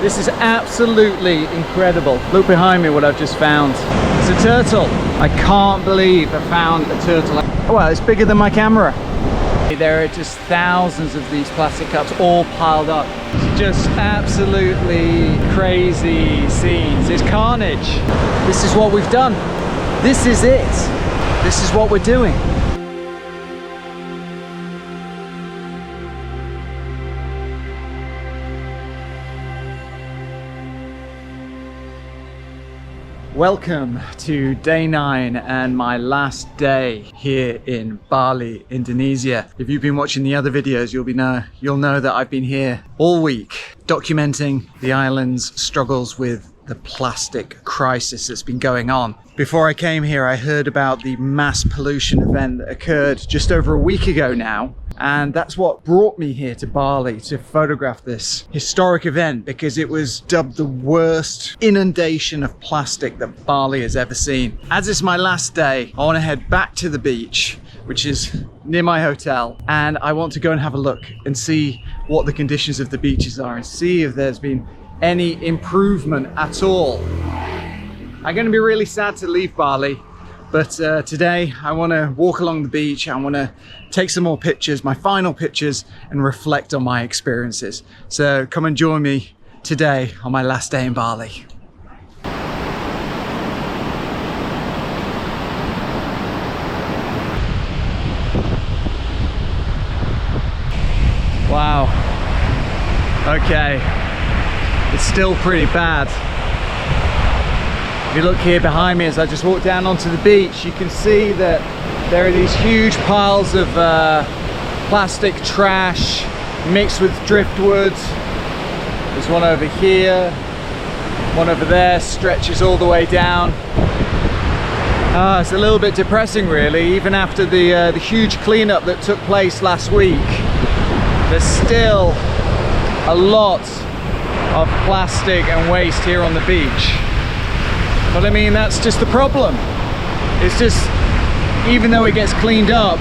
This is absolutely incredible. Look behind me what I've just found. It's a turtle. I can't believe I found a turtle. Well, it's bigger than my camera. There are just thousands of these plastic cups all piled up. It's just absolutely crazy scenes. It's carnage. This is what we've done. This is it. This is what we're doing. Welcome to day 9 and my last day here in Bali, Indonesia. If you've been watching the other videos, you'll know that I've been here all week documenting the island's struggles with the plastic crisis that's been going on. Before I came here, I heard about the mass pollution event that occurred just over a week ago now. And that's what brought me here to Bali to photograph this historic event, because it was dubbed the worst inundation of plastic that Bali has ever seen. As it's my last day, I want to head back to the beach, which is near my hotel, and I want to go and have a look and see what the conditions of the beaches are and see if there's been any improvement at all. I'm going to be really sad to leave Bali, but today I want to walk along the beach. I want to take some more pictures, my final pictures, and reflect on my experiences. So come and join me today on my last day in Bali. Wow. Okay. It's still pretty bad. If you look here behind me as I just walk down onto the beach, you can see that there are these huge piles of plastic trash mixed with driftwood. There's one over here, one over there, stretches all the way down. It's a little bit depressing really, even after the huge cleanup that took place last week. There's still a lot of plastic and waste here on the beach. But I mean, that's just the problem. It's just, even though it gets cleaned up,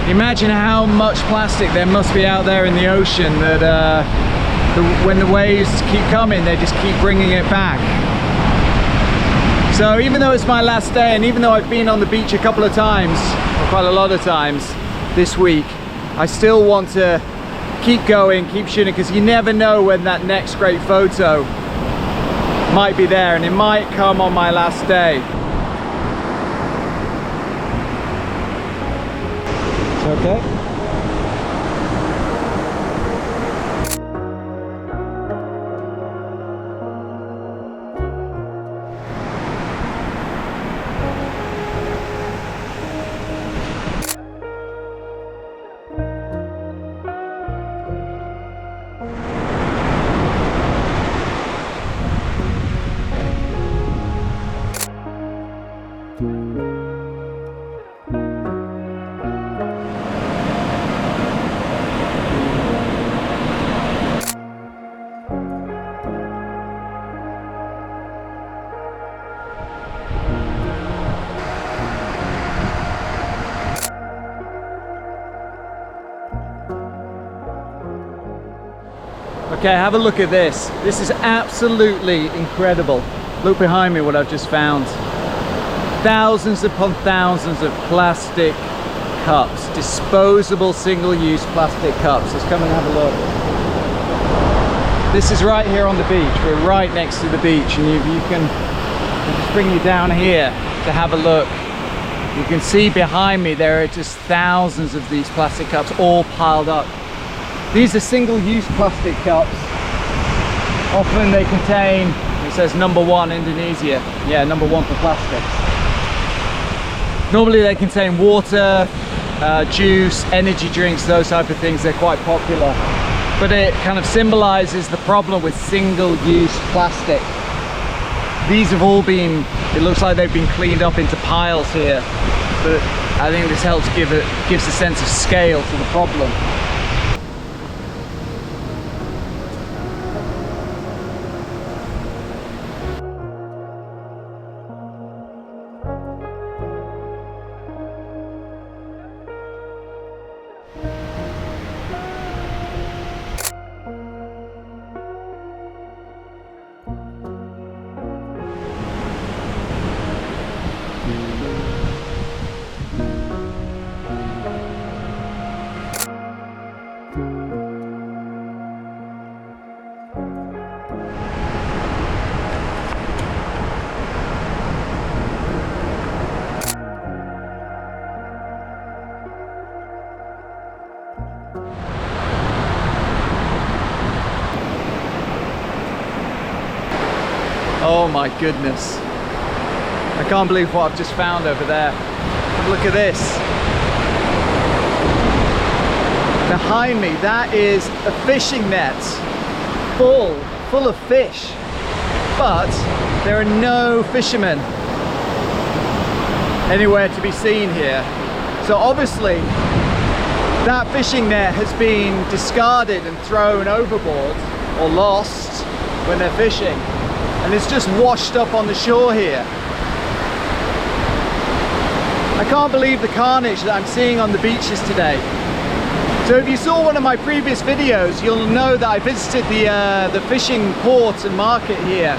imagine how much plastic there must be out there in the ocean that when the waves keep coming, they just keep bringing it back. So even though it's my last day, and even though I've been on the beach a couple of times, or quite a lot of times this week, I still want to keep going, keep shooting, because you never know when that next great photo might be there, and it might come on my last day. It's okay. Okay, have a look at this. This is absolutely incredible. Look behind me what I've just found. Thousands upon thousands of plastic cups, disposable single-use plastic cups. Let's come and have a look. This is right here on the beach. We're right next to the beach, and I'll just bring you down here to have a look. You can see behind me there are just thousands of these plastic cups all piled up. These are single-use plastic cups. Often they contain, it says #1 Indonesia. Yeah, #1 for plastics. Normally they contain water, juice, energy drinks, those type of things. They're quite popular. But it kind of symbolizes the problem with single-use plastic. These have all been, it looks like they've been cleaned up into piles here. But I think this helps gives a sense of scale to the problem. Oh my goodness. I can't believe what I've just found over there. Look at this. Behind me, that is a fishing net full of fish. But there are no fishermen anywhere to be seen here. So obviously that fishing net has been discarded and thrown overboard or lost when they're fishing, and it's just washed up on the shore here. I can't believe the carnage that I'm seeing on the beaches today. So if you saw one of my previous videos, you'll know that I visited the fishing port and market here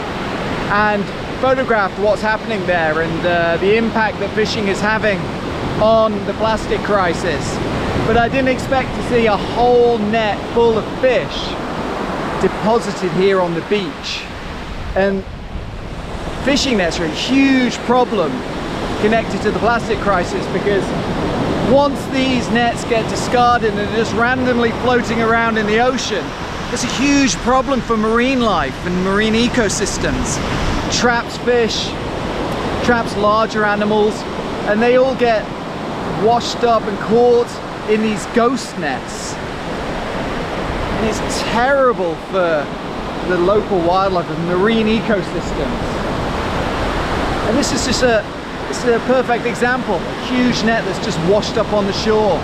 and photographed what's happening there and the impact that fishing is having on the plastic crisis. But I didn't expect to see a whole net full of fish deposited here on the beach. And fishing nets are a huge problem connected to the plastic crisis, because once these nets get discarded and are just randomly floating around in the ocean, it's a huge problem for marine life and marine ecosystems. Traps fish, traps larger animals, and they all get washed up and caught in these ghost nets. And it's terrible for the local wildlife and marine ecosystems. And this is just a perfect example, a huge net that's just washed up on the shore.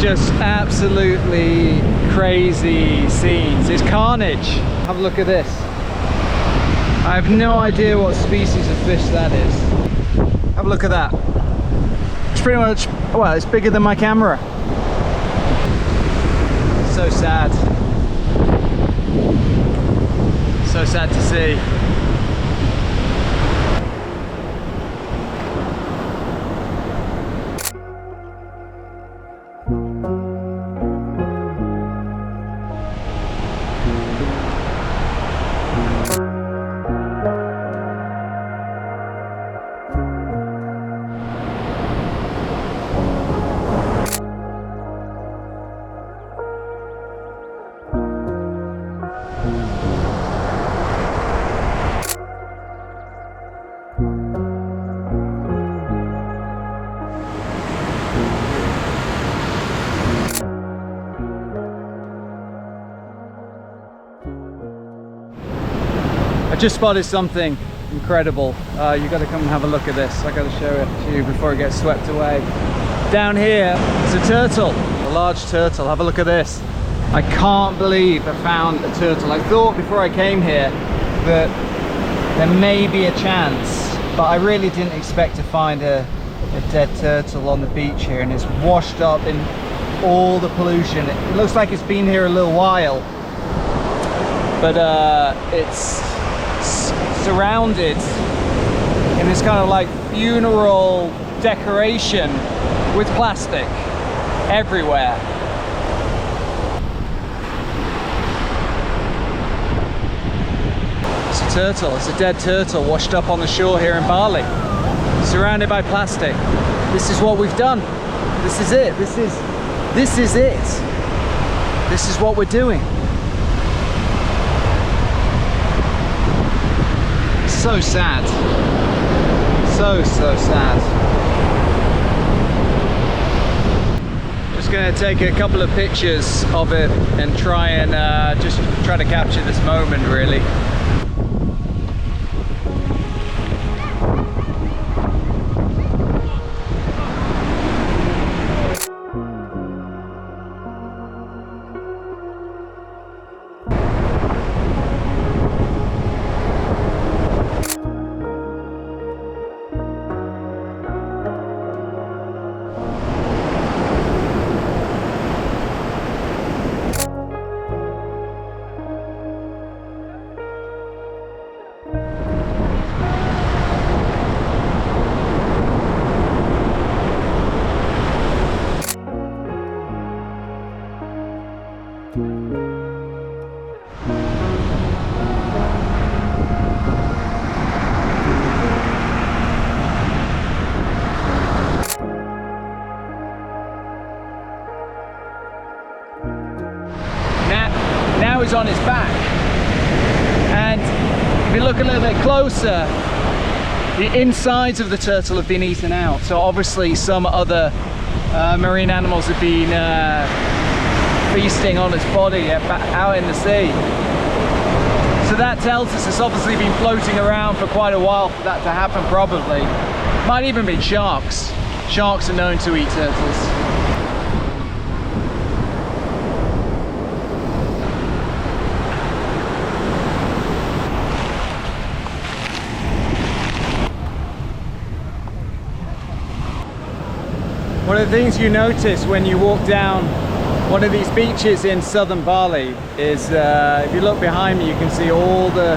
Just absolutely crazy scenes. It's carnage. Have a look at this. I have no idea what species of fish that is. Have a look at that. It's pretty much, well, it's bigger than my camera. So sad. So sad to see. I just spotted something incredible. You got to come and have a look at this. I got to show it to you before it gets swept away. Down here, it's a turtle, a large turtle. Have a look at this. I can't believe I found a turtle. I thought before I came here that there may be a chance, but I really didn't expect to find a dead turtle on the beach here, and it's washed up in all the pollution. It looks like it's been here a little while, but it's surrounded in this kind of like funeral decoration with plastic everywhere. It's a turtle, it's a dead turtle washed up on the shore here in Bali, surrounded by plastic. This is what we've done. This is it. This is it. This is what we're doing. So sad. So sad. Just going to take a couple of pictures of it and try to capture this moment, really. now he's on his back. And if you look a little bit closer, the insides of the turtle have been eaten out. So obviously some other marine animals have been feasting on its body out in the sea. So that tells us it's obviously been floating around for quite a while for that to happen, probably. Might even be sharks. Sharks are known to eat turtles. One of the things you notice when you walk down one of these beaches in southern Bali is if you look behind me, you can see all the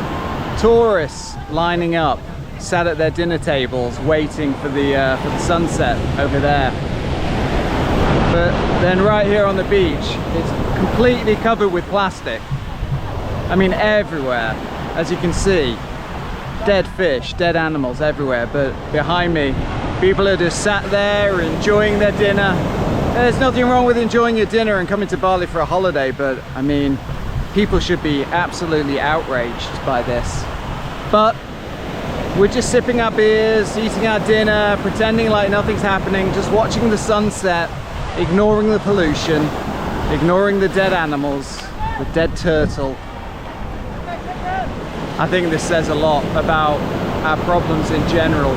tourists lining up, sat at their dinner tables waiting for the sunset over there. But then right here on the beach, it's completely covered with plastic. I mean, everywhere, as you can see. Dead fish, dead animals everywhere. But behind me, people are just sat there enjoying their dinner. There's nothing wrong with enjoying your dinner and coming to Bali for a holiday, but I mean, people should be absolutely outraged by this. But we're just sipping our beers, eating our dinner, pretending like nothing's happening, just watching the sunset, ignoring the pollution, ignoring the dead animals, the dead turtle. I think this says a lot about our problems in general.